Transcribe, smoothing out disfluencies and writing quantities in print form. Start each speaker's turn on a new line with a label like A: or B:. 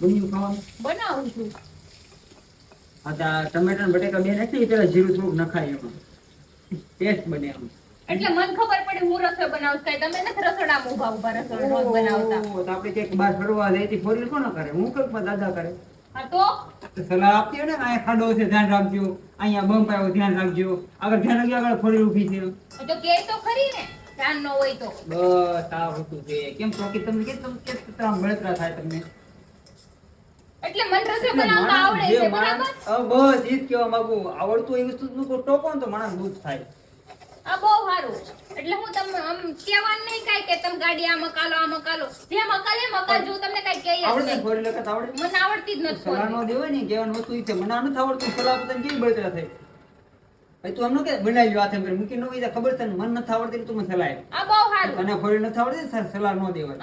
A: બન્યું ખાવાનું
B: બનાવું છું.
A: આ ટમેટા ને બટેકા બે નાખી પેલા જીરું થોડુંક નખાય એમાં ટેસ્ટ બને એમ
B: એટલે મને ખબર પડી હું રસોઈ બનાવું છું. તમે નથી રસોડામાં ઊભા ઊભા રસોઈ રોજ બનાવતા.
A: તો આપણે ક્યાંક બહાર ફરવા જઈતી ફોરી કોણ કરે હું કઈક દાદા કરે
B: હા તો
A: સલાહ આપતી હોય ને અહીંયા ખાડો છે ધ્યાન રાખજો અહીંયા બમ્પ આવ્યો ધ્યાન રાખજો આગળ ધ્યાન રાખજો આગળ ફોરી ઊભી છે
B: તો કે તો ખરી ને ધ્યાન ન હોય તો
A: બસ આ વસ્તુ છે કેમ ચોકી તમને કે તમે બળતરા થાય તમને
B: એટલે મને રસોઈ બનાવતા આવડે છે બરાબર.
A: બસ ઈ જ કહેવા માંગુ આવડતું એ વસ્તુ નું ટોકો ને તો માણસ દુઃખ થાય
B: આ બહુ સારું. એટલે હું તમને આમ કહેવાનું નહીં કાંઈ કે તમે ગાડી આ મકાલો જે મકાલે મકાલ જો તમને કાંઈ કહે જ
A: આવડે
B: નહીં.
A: ફોરી લખત આવડે
B: મને આવડતી જ નથી
A: સલાહ નો
B: ફોરી.
A: દેવાય ને કહેવાનું વસ્તુ ઈ છે મને આ નથી આવડતું સલાહ આપતા કેવી બળતરા થાય ભાઈ તું એમ ન કે બનાવી લ્યો હાથે મૂકી ન હોય ખબર છે ને મને નથી આવડતી તું મને સલાહ આપ.
B: આ બહુ સારું.
A: અને ફોરી નથી આવડતી સલાહ ન દેવાય